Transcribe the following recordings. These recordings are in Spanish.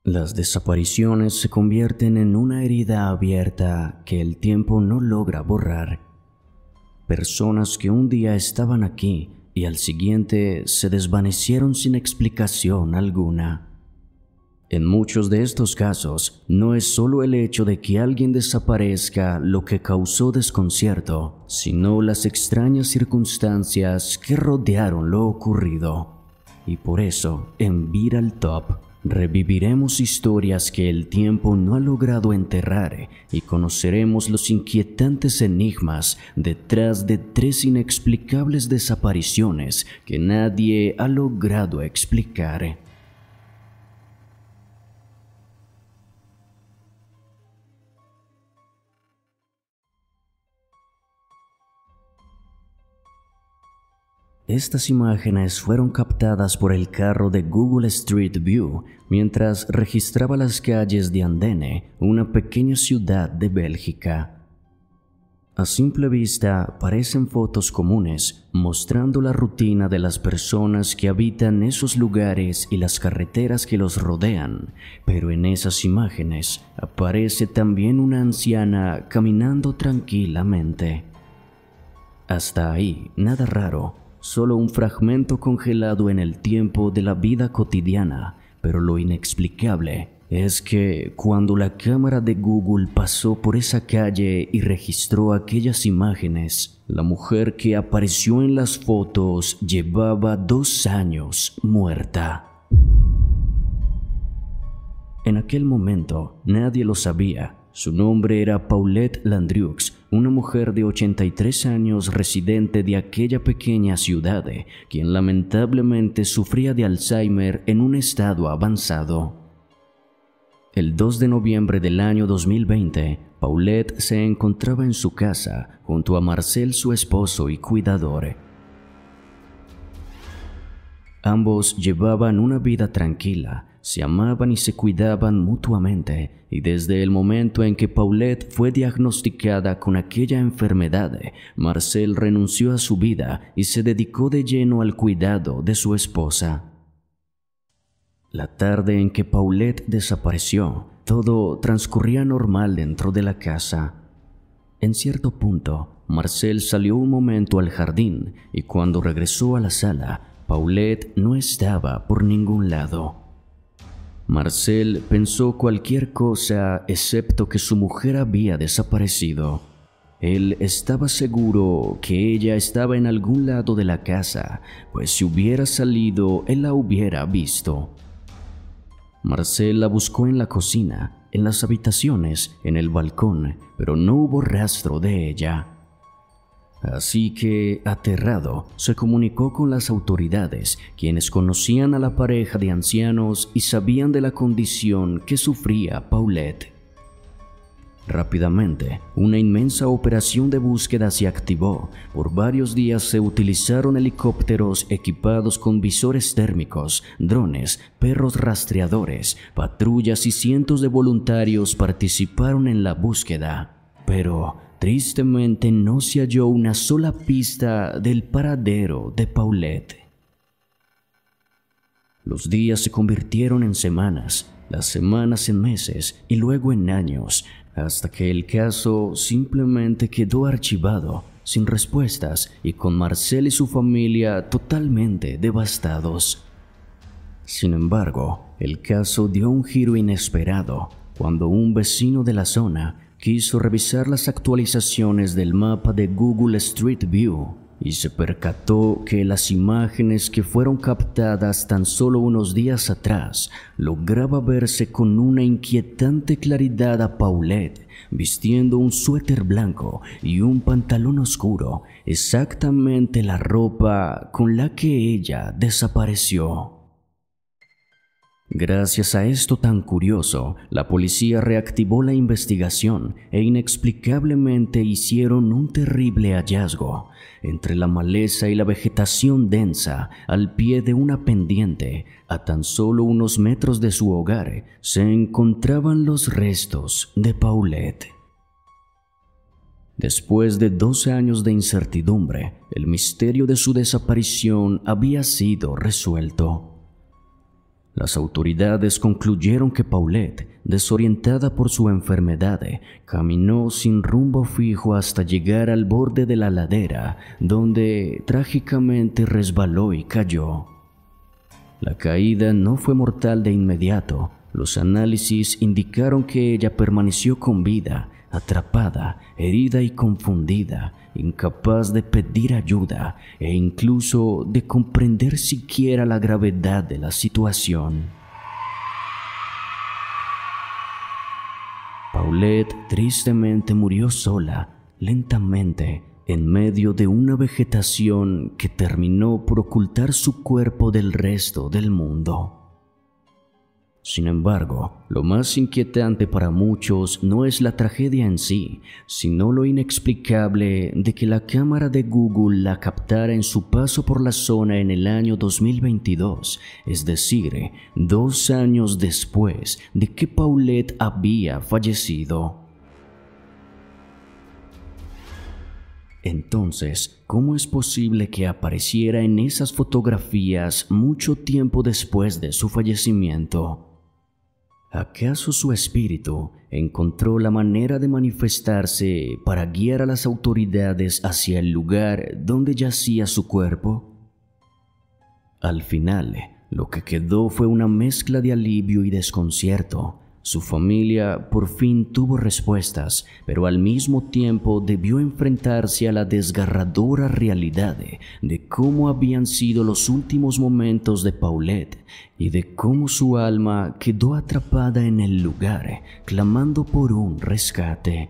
Las desapariciones se convierten en una herida abierta que el tiempo no logra borrar. Personas que un día estaban aquí y al siguiente se desvanecieron sin explicación alguna. En muchos de estos casos, no es solo el hecho de que alguien desaparezca lo que causó desconcierto, sino las extrañas circunstancias que rodearon lo ocurrido. Y por eso, en Viral Top, reviviremos historias que el tiempo no ha logrado enterrar y conoceremos los inquietantes enigmas detrás de 3 inexplicables desapariciones que nadie ha logrado explicar. Estas imágenes fueron captadas por el carro de Google Street View mientras registraba las calles de Andenne, una pequeña ciudad de Bélgica. A simple vista parecen fotos comunes, mostrando la rutina de las personas que habitan esos lugares y las carreteras que los rodean, pero en esas imágenes aparece también una anciana caminando tranquilamente. Hasta ahí, nada raro. Solo un fragmento congelado en el tiempo de la vida cotidiana, pero lo inexplicable es que cuando la cámara de Google pasó por esa calle y registró aquellas imágenes, la mujer que apareció en las fotos llevaba 2 años muerta. En aquel momento nadie lo sabía. Su nombre era Paulette Landrieux, una mujer de 83 años residente de aquella pequeña ciudad, quien lamentablemente sufría de Alzheimer en un estado avanzado. El 2 de noviembre del año 2020, Paulette se encontraba en su casa junto a Marcel, su esposo y cuidador. Ambos llevaban una vida tranquila, se amaban y se cuidaban mutuamente, y desde el momento en que Paulette fue diagnosticada con aquella enfermedad, Marcel renunció a su vida y se dedicó de lleno al cuidado de su esposa. La tarde en que Paulette desapareció, todo transcurría normal dentro de la casa. En cierto punto, Marcel salió un momento al jardín y cuando regresó a la sala, Paulette no estaba por ningún lado. Marcel pensó cualquier cosa excepto que su mujer había desaparecido. Él estaba seguro que ella estaba en algún lado de la casa, pues si hubiera salido, él la hubiera visto. Marcel la buscó en la cocina, en las habitaciones, en el balcón, pero no hubo rastro de ella. Así que, aterrado, se comunicó con las autoridades, quienes conocían a la pareja de ancianos y sabían de la condición que sufría Paulette. Rápidamente, una inmensa operación de búsqueda se activó. Por varios días se utilizaron helicópteros equipados con visores térmicos, drones, perros rastreadores, patrullas y cientos de voluntarios participaron en la búsqueda. Pero tristemente no se halló una sola pista del paradero de Paulette. Los días se convirtieron en semanas, las semanas en meses y luego en años, hasta que el caso simplemente quedó archivado, sin respuestas y con Marcel y su familia totalmente devastados. Sin embargo, el caso dio un giro inesperado cuando un vecino de la zona quiso revisar las actualizaciones del mapa de Google Street View y se percató que las imágenes que fueron captadas tan solo unos días atrás lograba verse con una inquietante claridad a Paulette vistiendo un suéter blanco y un pantalón oscuro, exactamente la ropa con la que ella desapareció. Gracias a esto tan curioso, la policía reactivó la investigación e inexplicablemente hicieron un terrible hallazgo. Entre la maleza y la vegetación densa, al pie de una pendiente, a tan solo unos metros de su hogar, se encontraban los restos de Paulette. Después de 12 años de incertidumbre, el misterio de su desaparición había sido resuelto. Las autoridades concluyeron que Paulette, desorientada por su enfermedad, caminó sin rumbo fijo hasta llegar al borde de la ladera, donde trágicamente resbaló y cayó. La caída no fue mortal de inmediato. Los análisis indicaron que ella permaneció con vida, atrapada, herida y confundida, incapaz de pedir ayuda e incluso de comprender siquiera la gravedad de la situación. Paulette tristemente murió sola, lentamente, en medio de una vegetación que terminó por ocultar su cuerpo del resto del mundo. Sin embargo, lo más inquietante para muchos no es la tragedia en sí, sino lo inexplicable de que la cámara de Google la captara en su paso por la zona en el año 2022, es decir, 2 años después de que Paulette había fallecido. Entonces, ¿cómo es posible que apareciera en esas fotografías mucho tiempo después de su fallecimiento? ¿Acaso su espíritu encontró la manera de manifestarse para guiar a las autoridades hacia el lugar donde yacía su cuerpo? Al final, lo que quedó fue una mezcla de alivio y desconcierto. Su familia por fin tuvo respuestas, pero al mismo tiempo debió enfrentarse a la desgarradora realidad de cómo habían sido los últimos momentos de Paulette y de cómo su alma quedó atrapada en el lugar, clamando por un rescate.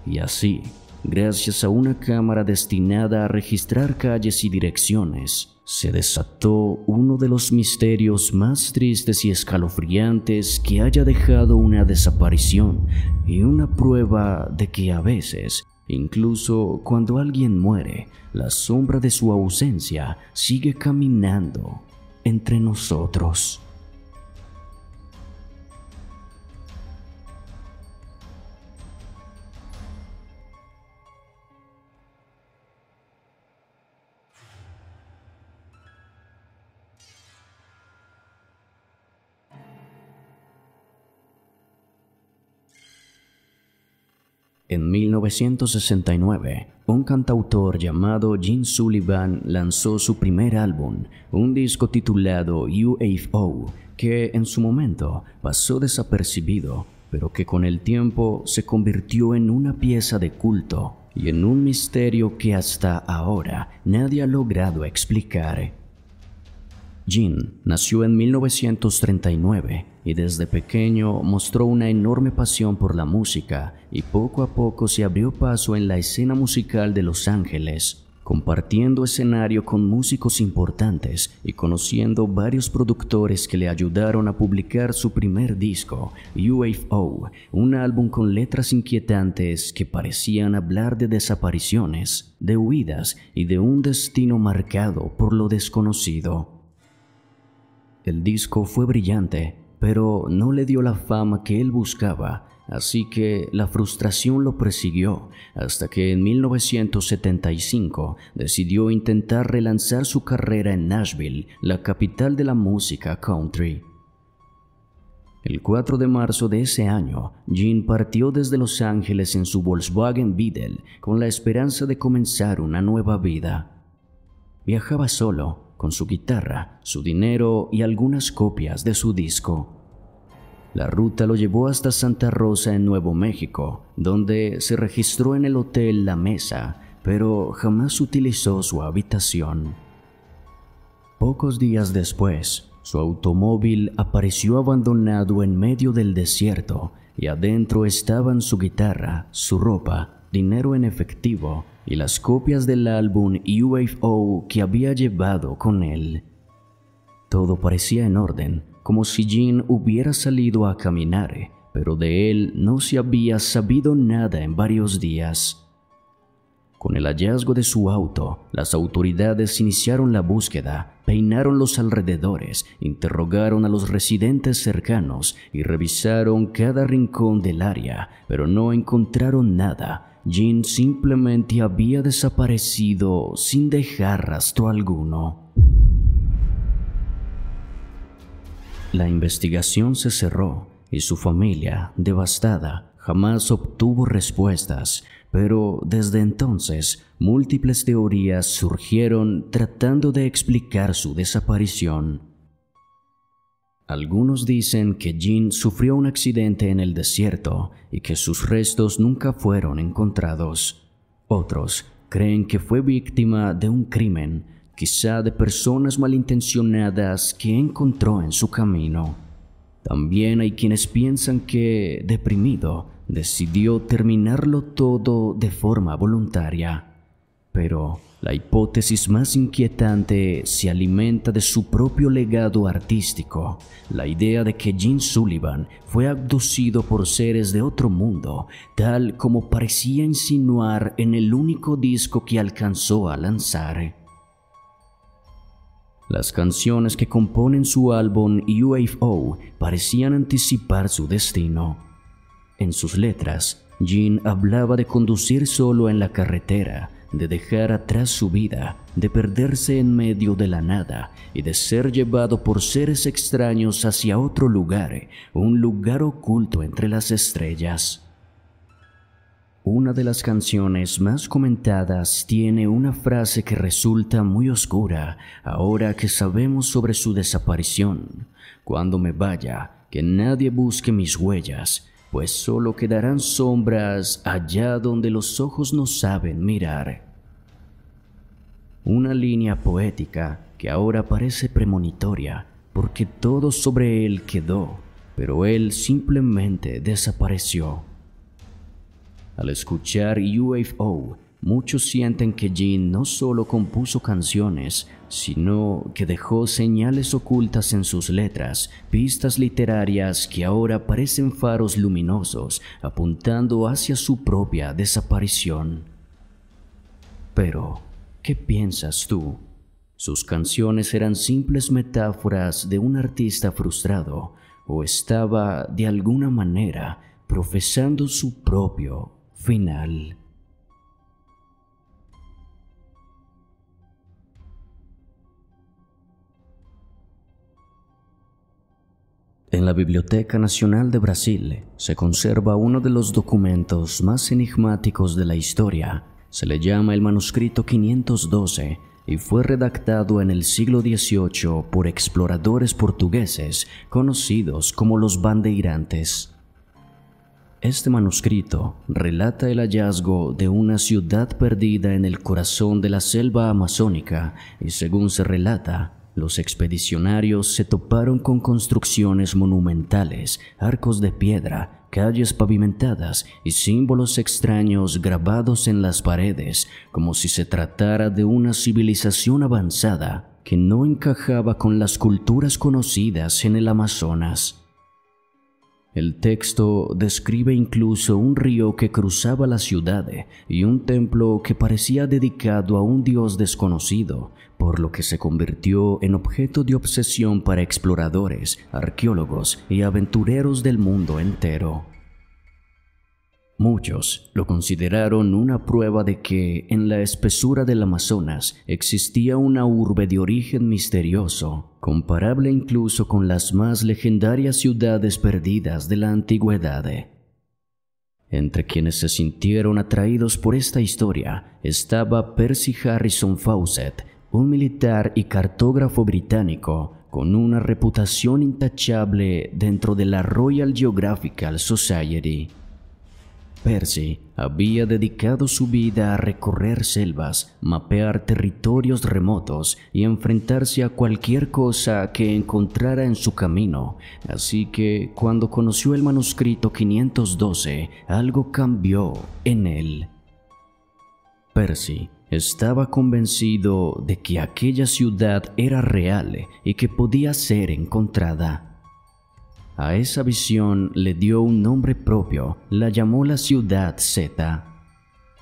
Y así, gracias a una cámara destinada a registrar calles y direcciones, se desató uno de los misterios más tristes y escalofriantes que haya dejado una desaparición, y una prueba de que a veces, incluso cuando alguien muere, la sombra de su ausencia sigue caminando entre nosotros. En 1969, un cantautor llamado Gene Sullivan lanzó su primer álbum, un disco titulado UFO, que en su momento pasó desapercibido, pero que con el tiempo se convirtió en una pieza de culto y en un misterio que hasta ahora nadie ha logrado explicar. Gene nació en 1939 y desde pequeño mostró una enorme pasión por la música y poco a poco se abrió paso en la escena musical de Los Ángeles, compartiendo escenario con músicos importantes y conociendo varios productores que le ayudaron a publicar su primer disco, UFO, un álbum con letras inquietantes que parecían hablar de desapariciones, de huidas y de un destino marcado por lo desconocido. El disco fue brillante, pero no le dio la fama que él buscaba, así que la frustración lo persiguió hasta que en 1975 decidió intentar relanzar su carrera en Nashville, la capital de la música country. El 4 de marzo de ese año, Gene partió desde Los Ángeles en su Volkswagen Beetle con la esperanza de comenzar una nueva vida. Viajaba solo, con su guitarra, su dinero y algunas copias de su disco. La ruta lo llevó hasta Santa Rosa en Nuevo México, donde se registró en el hotel La Mesa, pero jamás utilizó su habitación. Pocos días después, su automóvil apareció abandonado en medio del desierto y adentro estaban su guitarra, su ropa, dinero en efectivo y las copias del álbum UFO que había llevado con él. Todo parecía en orden, como si Gene hubiera salido a caminar, pero de él no se había sabido nada en varios días. Con el hallazgo de su auto, las autoridades iniciaron la búsqueda, peinaron los alrededores, interrogaron a los residentes cercanos y revisaron cada rincón del área, pero no encontraron nada. Gene simplemente había desaparecido sin dejar rastro alguno. La investigación se cerró y su familia, devastada, jamás obtuvo respuestas, pero desde entonces múltiples teorías surgieron tratando de explicar su desaparición. Algunos dicen que Jean sufrió un accidente en el desierto y que sus restos nunca fueron encontrados. Otros creen que fue víctima de un crimen, quizá de personas malintencionadas que encontró en su camino. También hay quienes piensan que, deprimido, decidió terminarlo todo de forma voluntaria. Pero la hipótesis más inquietante se alimenta de su propio legado artístico, la idea de que Jean Sullivan fue abducido por seres de otro mundo, tal como parecía insinuar en el único disco que alcanzó a lanzar. Las canciones que componen su álbum UFO parecían anticipar su destino. En sus letras, Jean hablaba de conducir solo en la carretera, de dejar atrás su vida, de perderse en medio de la nada y de ser llevado por seres extraños hacia otro lugar, un lugar oculto entre las estrellas. Una de las canciones más comentadas tiene una frase que resulta muy oscura ahora que sabemos sobre su desaparición. Cuando me vaya, que nadie busque mis huellas, pues solo quedarán sombras allá donde los ojos no saben mirar. Una línea poética que ahora parece premonitoria, porque todo sobre él quedó, pero él simplemente desapareció. Al escuchar UFO, muchos sienten que Jean no solo compuso canciones, sino que dejó señales ocultas en sus letras, pistas literarias que ahora parecen faros luminosos apuntando hacia su propia desaparición. Pero, ¿qué piensas tú? ¿Sus canciones eran simples metáforas de un artista frustrado o estaba, de alguna manera, profesando su propio final? En la Biblioteca Nacional de Brasil se conserva uno de los documentos más enigmáticos de la historia. Se le llama el manuscrito 512 y fue redactado en el siglo XVIII por exploradores portugueses conocidos como los bandeirantes. Este manuscrito relata el hallazgo de una ciudad perdida en el corazón de la selva amazónica y, según se relata, los expedicionarios se toparon con construcciones monumentales, arcos de piedra, calles pavimentadas y símbolos extraños grabados en las paredes, como si se tratara de una civilización avanzada que no encajaba con las culturas conocidas en el Amazonas. El texto describe incluso un río que cruzaba la ciudad y un templo que parecía dedicado a un dios desconocido, por lo que se convirtió en objeto de obsesión para exploradores, arqueólogos y aventureros del mundo entero. Muchos lo consideraron una prueba de que en la espesura del Amazonas existía una urbe de origen misterioso, comparable incluso con las más legendarias ciudades perdidas de la antigüedad. Entre quienes se sintieron atraídos por esta historia estaba Percy Harrison Fawcett, un militar y cartógrafo británico con una reputación intachable dentro de la Royal Geographical Society. Percy había dedicado su vida a recorrer selvas, mapear territorios remotos y enfrentarse a cualquier cosa que encontrara en su camino, así que cuando conoció el manuscrito 512, algo cambió en él. Percy estaba convencido de que aquella ciudad era real y que podía ser encontrada. A esa visión le dio un nombre propio, la llamó la Ciudad Z.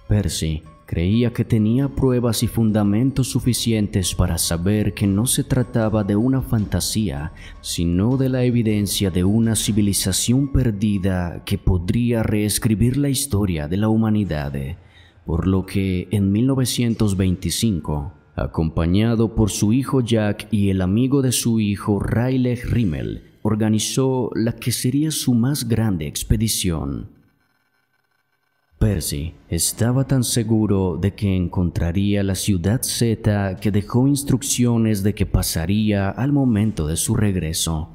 Percy creía que tenía pruebas y fundamentos suficientes para saber que no se trataba de una fantasía, sino de la evidencia de una civilización perdida que podría reescribir la historia de la humanidad, por lo que en 1925, acompañado por su hijo Jack y el amigo de su hijo Raleigh Rimmel, organizó la que sería su más grande expedición. Percy estaba tan seguro de que encontraría la ciudad Z que dejó instrucciones de que pasaría al momento de su regreso.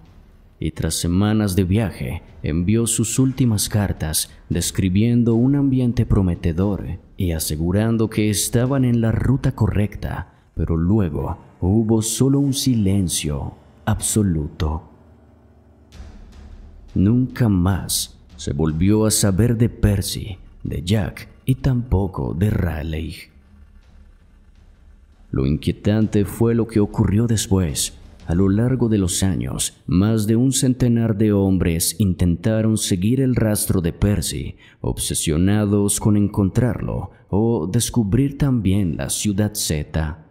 Y tras semanas de viaje, envió sus últimas cartas describiendo un ambiente prometedor y asegurando que estaban en la ruta correcta, pero luego hubo solo un silencio absoluto. Nunca más se volvió a saber de Percy, de Jack y tampoco de Raleigh. Lo inquietante fue lo que ocurrió después. A lo largo de los años, más de un centenar de hombres intentaron seguir el rastro de Percy, obsesionados con encontrarlo o descubrir también la ciudad Z.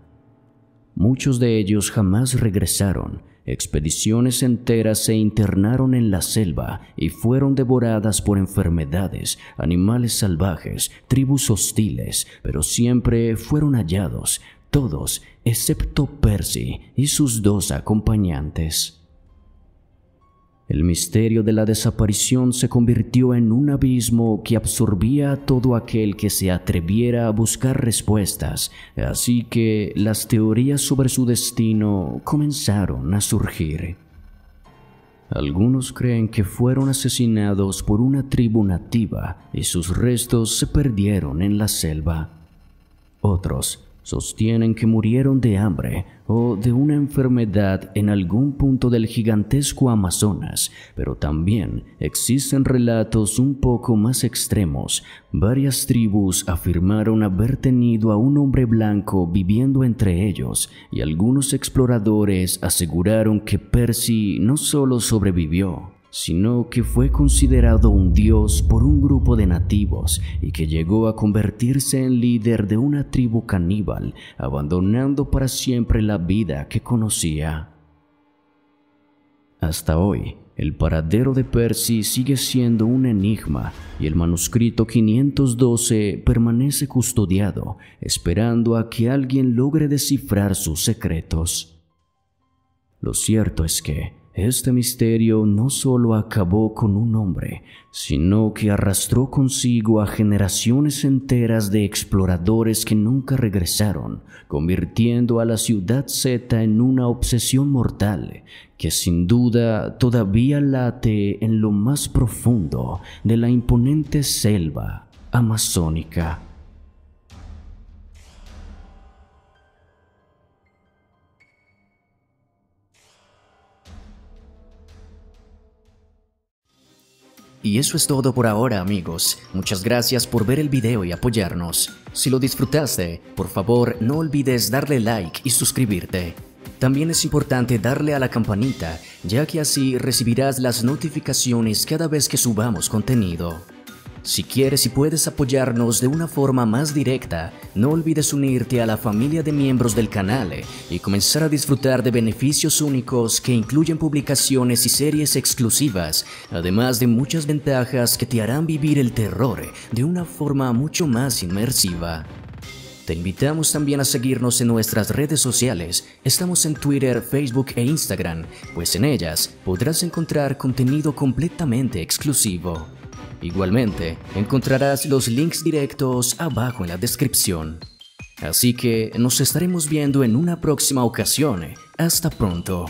Muchos de ellos jamás regresaron. Expediciones enteras se internaron en la selva y fueron devoradas por enfermedades, animales salvajes, tribus hostiles, pero siempre fueron hallados, todos excepto Percy y sus 2 acompañantes. El misterio de la desaparición se convirtió en un abismo que absorbía a todo aquel que se atreviera a buscar respuestas, así que las teorías sobre su destino comenzaron a surgir. Algunos creen que fueron asesinados por una tribu nativa y sus restos se perdieron en la selva. Otros sostienen que murieron de hambre o de una enfermedad en algún punto del gigantesco Amazonas, pero también existen relatos un poco más extremos. Varias tribus afirmaron haber tenido a un hombre blanco viviendo entre ellos, y algunos exploradores aseguraron que Percy no solo sobrevivió, sino que fue considerado un dios por un grupo de nativos y que llegó a convertirse en líder de una tribu caníbal, abandonando para siempre la vida que conocía. Hasta hoy, el paradero de Percy sigue siendo un enigma y el manuscrito 512 permanece custodiado, esperando a que alguien logre descifrar sus secretos. Lo cierto es que este misterio no solo acabó con un hombre, sino que arrastró consigo a generaciones enteras de exploradores que nunca regresaron, convirtiendo a la ciudad Z en una obsesión mortal que sin duda todavía late en lo más profundo de la imponente selva amazónica. Y eso es todo por ahora, amigos. Muchas gracias por ver el video y apoyarnos. Si lo disfrutaste, por favor no olvides darle like y suscribirte. También es importante darle a la campanita, ya que así recibirás las notificaciones cada vez que subamos contenido. Si quieres y puedes apoyarnos de una forma más directa, no olvides unirte a la familia de miembros del canal y comenzar a disfrutar de beneficios únicos que incluyen publicaciones y series exclusivas, además de muchas ventajas que te harán vivir el terror de una forma mucho más inmersiva. Te invitamos también a seguirnos en nuestras redes sociales. Estamos en Twitter, Facebook e Instagram, pues en ellas podrás encontrar contenido completamente exclusivo. Igualmente, encontrarás los links directos abajo en la descripción. Así que nos estaremos viendo en una próxima ocasión. Hasta pronto.